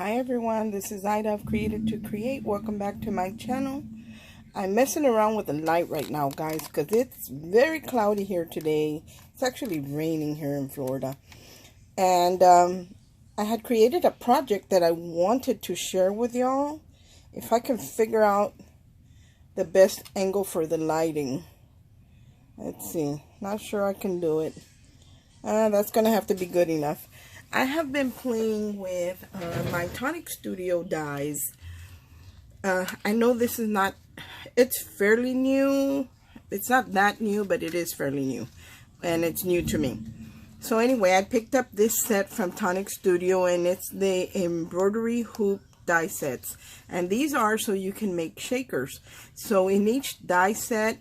Hi everyone, this is Ida of Created to Create. Welcome back to my channel. I'm messing around with the light right now, guys, because it's very cloudy here today. It's actually raining here in Florida. And I had created a project that I wanted to share with y'all. If I can figure out the best angle for the lighting. Let's see. Not sure I can do it. That's going to have to be good enough. I have been playing with my Tonic Studio dies. I know this is not, it's fairly new. It's not that new, but it is fairly new. And it's new to me. So anyway, I picked up this set from Tonic Studio, and it's the embroidery hoop die sets. And these are so you can make shakers. So in each die set,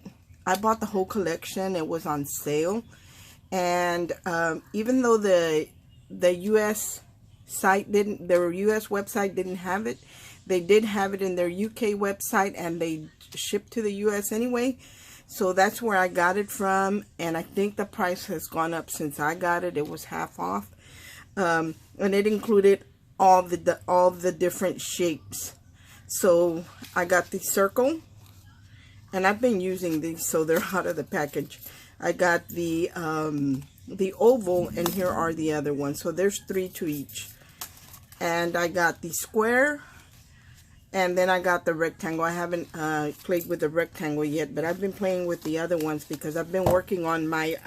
I bought the whole collection. It was on sale. And even though the U.S. site didn't, their U.S. website didn't have it, they did have it in their UK website, and they shipped to the U.S. anyway. So that's where I got it from, and I think the price has gone up since I got it. It was half off, and it included all the different shapes. So I got the circle, and I've been using these, so they're out of the package. I got the oval, and here are the other ones. So there's 3 to each. And I got the square, and then I got the rectangle. I haven't played with the rectangle yet, but I've been playing with the other ones because I've been working on my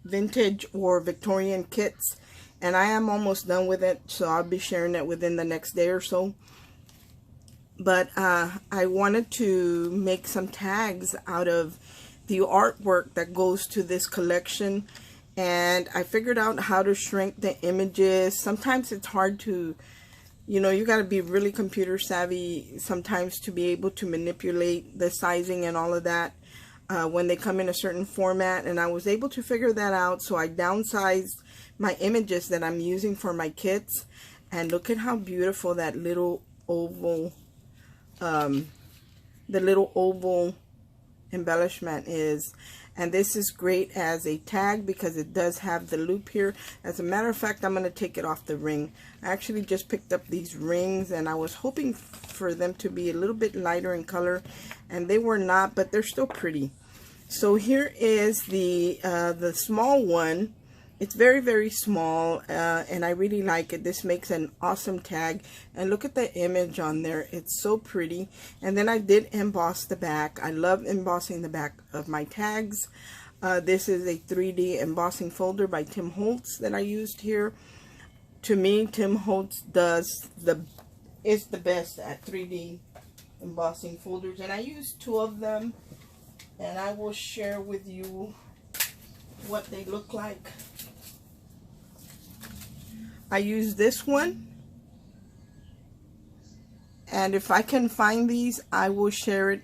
vintage or Victorian kits, and I am almost done with it, so I'll be sharing it within the next day or so. But I wanted to make some tags out of the artwork that goes to this collection, and I figured out how to shrink the images. Sometimes it's hard to, you got to be really computer savvy sometimes to be able to manipulate the sizing and all of that when they come in a certain format, and I was able to figure that out. So I downsized my images that I'm using for my kits, and look at how beautiful that little oval the little oval embellishment is. And this is great as a tag because it does have the loop here. As a matter of fact, I'm going to take it off the ring. I actually just picked up these rings, and I was hoping for them to be a little bit lighter in color, and they were not, but they're still pretty. So here is the small one. It's very, very small, and I really like it. This makes an awesome tag. And look at the image on there. It's so pretty. And then I did emboss the back. I love embossing the back of my tags. This is a 3D embossing folder by Tim Holtz that I used here. To me, Tim Holtz is the best at 3D embossing folders. And I used 2 of them, and I will share with you what they look like. I use this one, and if I can find these, I will share it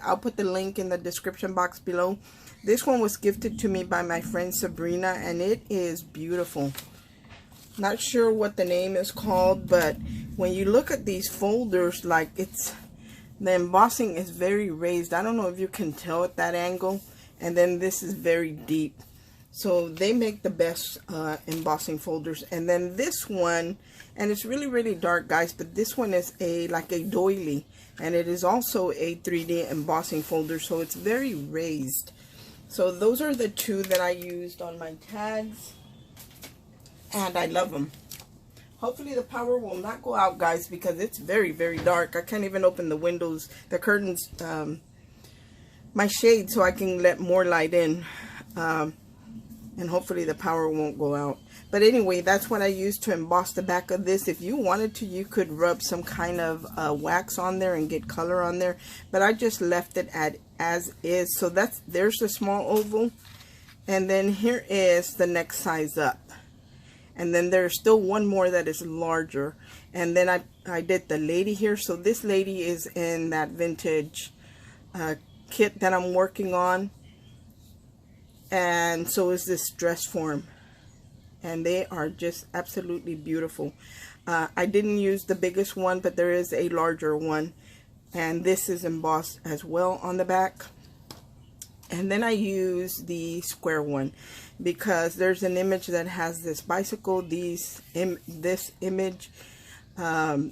I'll put the link in the description box below. This one was gifted to me by my friend Sabrina, and it is beautiful. Not sure what the name is called, but when you look at these folders, like the embossing is very raised. I don't know if you can tell at that angle, and then this is very deep. So they make the best embossing folders. And then this one, and it's really, really dark, guys, but this one is like a doily, and it is also a 3D embossing folder, so it's very raised. So those are the 2 that I used on my tags, and I love them. Hopefully the power will not go out, guys, because it's very, very dark. I can't even open the windows, the curtains, my shade, so I can let more light in. And hopefully the power won't go out. But anyway, that's what I used to emboss the back of this. If you wanted to, you could rub some kind of wax on there and get color on there. But I just left it as is. So there's the small oval. And then here is the next size up. And then there's still one more that is larger. And then I did the lady here. So this lady is in that vintage kit that I'm working on. And so is this dress form, and they are just absolutely beautiful. I didn't use the biggest one, but there is a larger one, and this is embossed as well on the back. And then I use the square one because there's an image that has this bicycle. This image,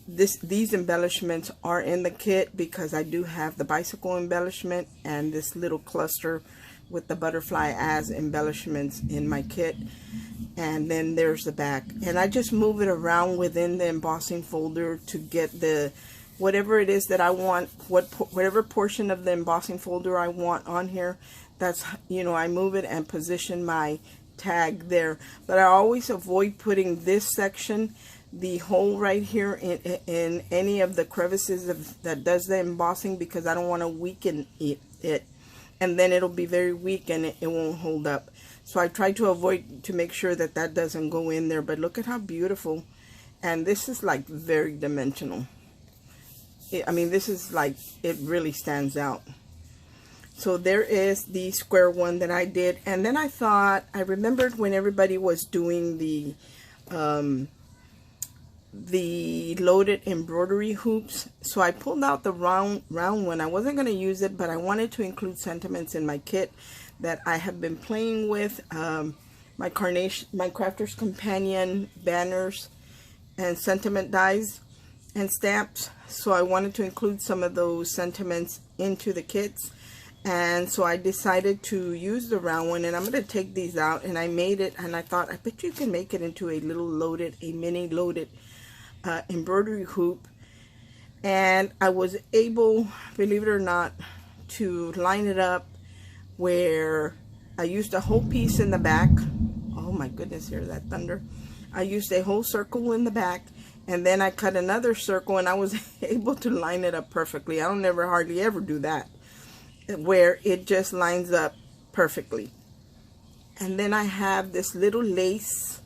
these embellishments are in the kit because I do have the bicycle embellishment and this little cluster with the butterfly as embellishments in my kit. And then there's the back, and I just move it around within the embossing folder to get the whatever it is that I want, whatever portion of the embossing folder I want on here. That's, you know, I move it and position my tag there. But I always avoid putting this section, the hole right here, in any of the crevices that does the embossing, because I don't want to weaken it, and then it'll be very weak and it won't hold up. So I try to avoid, to make sure that that doesn't go in there. But look at how beautiful. And this is like very dimensional. I mean, this is like, it really stands out. So there is the square one that I did. And then I thought, I remembered when everybody was doing the loaded embroidery hoops. So I pulled out the round one. I wasn't going to use it, but I wanted to include sentiments in my kit that I have been playing with. My Crafter's Companion banners and sentiment dies and stamps. So I wanted to include some of those sentiments into the kits. And so I decided to use the round one, and I'm going to take these out. And I made it, and I thought, I bet you can make it into a little loaded, a mini loaded embroidery hoop. And I was able, believe it or not, to line it up where I used a whole piece in the back. Oh my goodness, hear that thunder. I used a whole circle in the back, and then I cut another circle, and I was able to line it up perfectly. I don't hardly ever do that, where it just lines up perfectly. And then I have this little lace.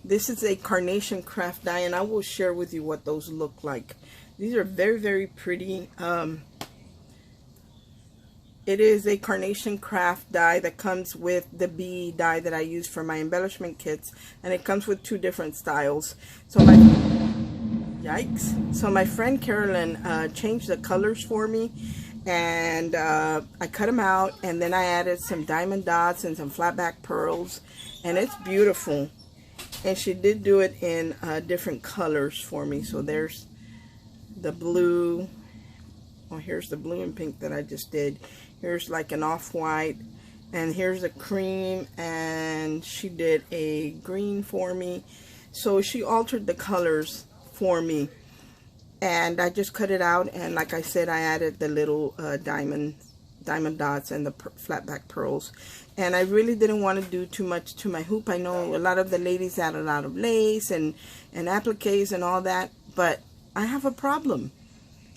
This is a carnation craft die, and I will share with you what those look like. These are very, very pretty. It is a carnation craft die that comes with the bee die that I use for my embellishment kits, and it comes with 2 different styles. So my friend Carolyn changed the colors for me, and I cut them out, and then I added some diamond dots and some flat back pearls, and it's beautiful. And she did do it in different colors for me. So there's the blue. Oh, here's the blue and pink that I just did. Here's like an off-white, and here's a cream, and she did a green for me. So she altered the colors for me, and I just cut it out. And like I said, I added the little diamond dots and the flat back pearls. And I really didn't want to do too much to my hoop. I know a lot of the ladies add a lot of lace and appliques and all that, but I have a problem.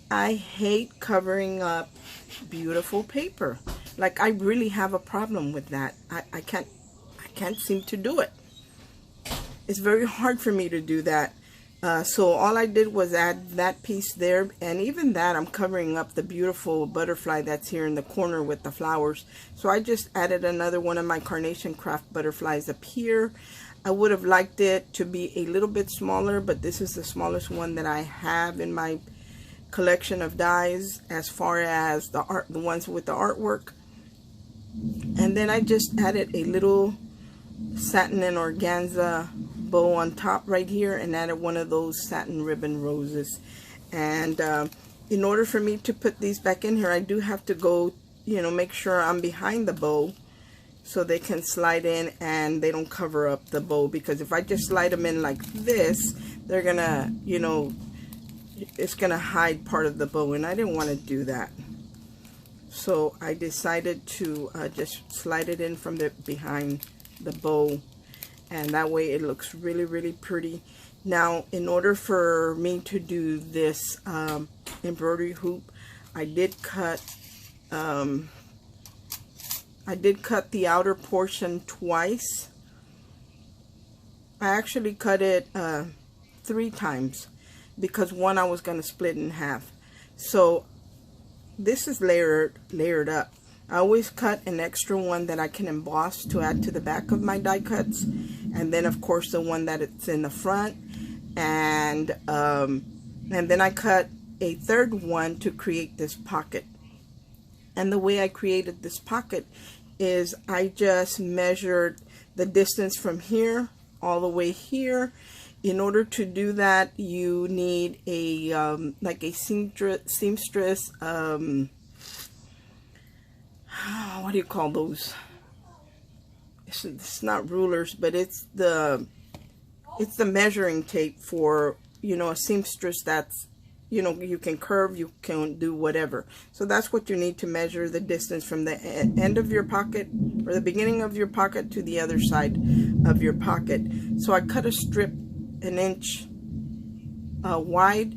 I hate covering up beautiful paper. Like, I really have a problem with that. I can't seem to do it. It's very hard for me to do that. So all I did was add that piece there, and even that I'm covering up the beautiful butterfly that's here in the corner with the flowers. So I just added another one of my Carnation Craft butterflies up here. I would have liked it to be a little bit smaller, but this is the smallest one that I have in my collection of dies as far as the ones with the artwork. And then I just added a little satin and organza bow on top right here, and added one of those satin ribbon roses. And in order for me to put these back in here, I do have to go, you know, make sure I'm behind the bow so they can slide in and they don't cover up the bow, because if I just slide them in like this, they're gonna, you know, it's gonna hide part of the bow, and I didn't want to do that. So I decided to just slide it in from the behind the bow, and that way it looks really, really pretty. Now, in order for me to do this embroidery hoop, I did cut the outer portion twice. I actually cut it 3 times, because one I was going to split in half. So this is layered up. I always cut an extra one that I can emboss to add to the back of my die cuts, and then of course the one that it's in the front, and then I cut a third one to create this pocket. And the way I created this pocket is I just measured the distance from here all the way here. In order to do that, you need a like a seamstress what do you call those? It's not rulers, but it's the measuring tape for, you know, a seamstress that's, you know, you can curve, you can do whatever. So that's what you need to measure the distance from the end of your pocket, or the beginning of your pocket, to the other side of your pocket. So I cut a strip 1 inch wide,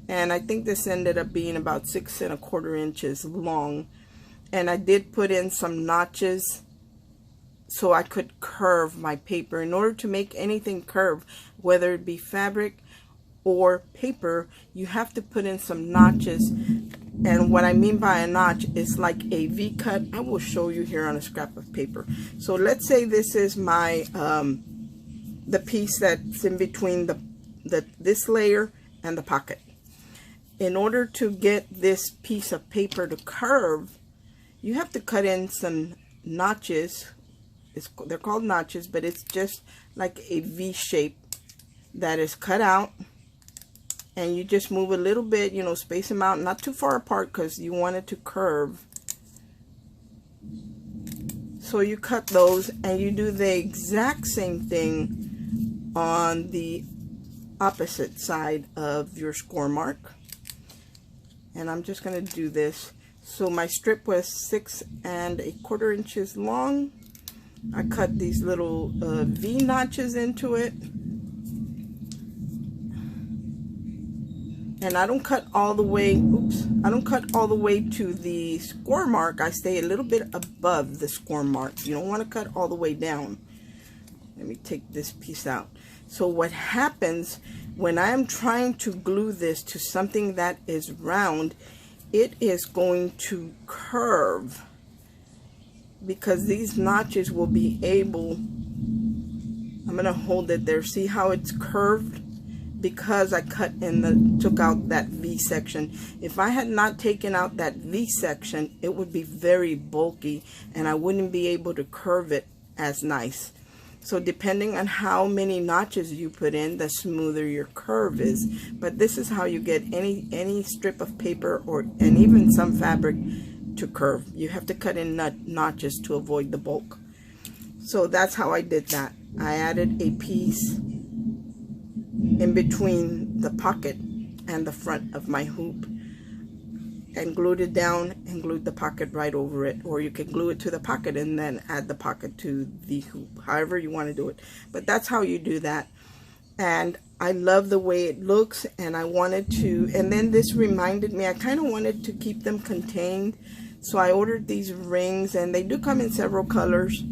and I think this ended up being about 6 1/4 inches long. And I did put in some notches so I could curve my paper. In order to make anything curve, whether it be fabric or paper, you have to put in some notches. And what I mean by a notch is like a V cut. I will show you here on a scrap of paper. So let's say this is my the piece that's in between this layer and the pocket. In order to get this piece of paper to curve, you have to cut in some notches. They're called notches, but it's just like a V shape that is cut out. And you just move a little bit, you know, space them out, not too far apart, because you want it to curve. So you cut those, and you do the exact same thing on the opposite side of your score mark. And I'm just going to do this. So my strip was 6 1/4 inches long. I cut these little V notches into it. And I don't cut all the way, I don't cut all the way to the score mark. I stay a little bit above the score mark. You don't want to cut all the way down. Let me take this piece out. So what happens when I am trying to glue this to something that is round, it is going to curve, because these notches will be able, I'm going to hold it there. See how it's curved? Because I cut in took out that V section. If I had not taken out that V section, it would be very bulky, and I wouldn't be able to curve it as nice. So depending on how many notches you put in, the smoother your curve is. But this is how you get any strip of paper and even some fabric to curve. You have to cut in notches to avoid the bulk. So that's how I did that. I added a piece in between the pocket and the front of my hoop, and glued it down and glued the pocket right over it. Or you can glue it to the pocket and then add the pocket to the hoop, however you want to do it. But that's how you do that. And I love the way it looks, and I wanted to, and then this reminded me, I kind of wanted to keep them contained. So I ordered these rings, and they do come in several colors.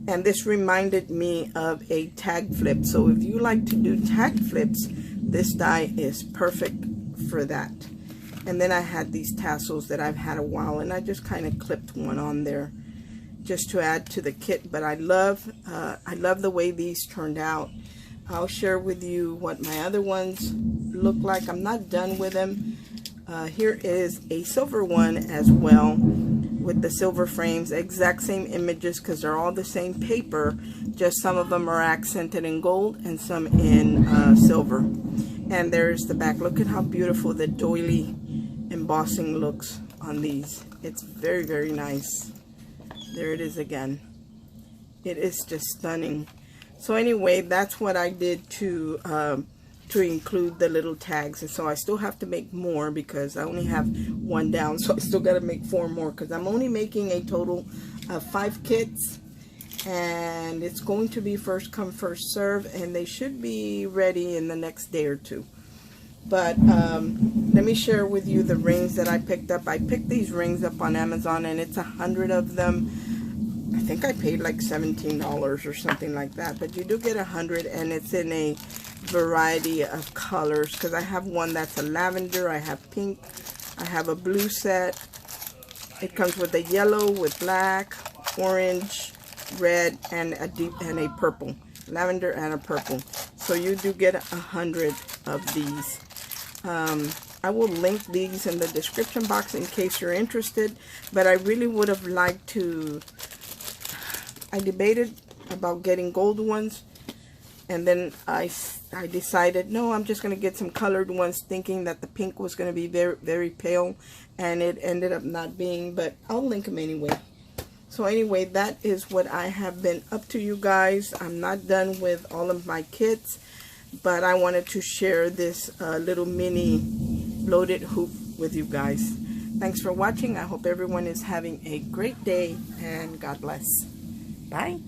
And this reminded me of a tag flip. So if you like to do tag flips, this die is perfect for that. And then I had these tassels that I've had a while, and I just kind of clipped one on there just to add to the kit. But I love the way these turned out. I'll share with you what my other ones look like. I'm not done with them. Here is a silver one as well, with the silver frames, exact same images, because they're all the same paper, just some of them are accented in gold and some in silver. And there's the back. Look at how beautiful the doily embossing looks on these. It's very, very nice. There it is again. It is just stunning. So anyway, that's what I did to include the little tags. And so I still have to make more, because I only have one down, so I still got to make 4 more, because I'm only making a total of 5 kits, and it's going to be first come first serve, and they should be ready in the next day or 2. But let me share with you the rings that I picked up. I picked these rings up on Amazon, and it's 100 of them. I think I paid like $17 or something like that, but you do get 100, and it's in a variety of colors, because I have one that's a lavender, I have pink, I have a blue set. It comes with a yellow, with black, orange, red, and a purple, lavender and a purple. So you do get 100 of these. I will link these in the description box in case you're interested. But I really would have liked to, I debated about getting gold ones, and then I decided, no, I'm just going to get some colored ones, thinking that the pink was going to be very, very pale, and it ended up not being, but I'll link them anyway. So anyway, that is what I have been up to, you guys. I'm not done with all of my kits, but I wanted to share this little mini loaded hoop with you guys. Thanks for watching. I hope everyone is having a great day, and God bless. Bye.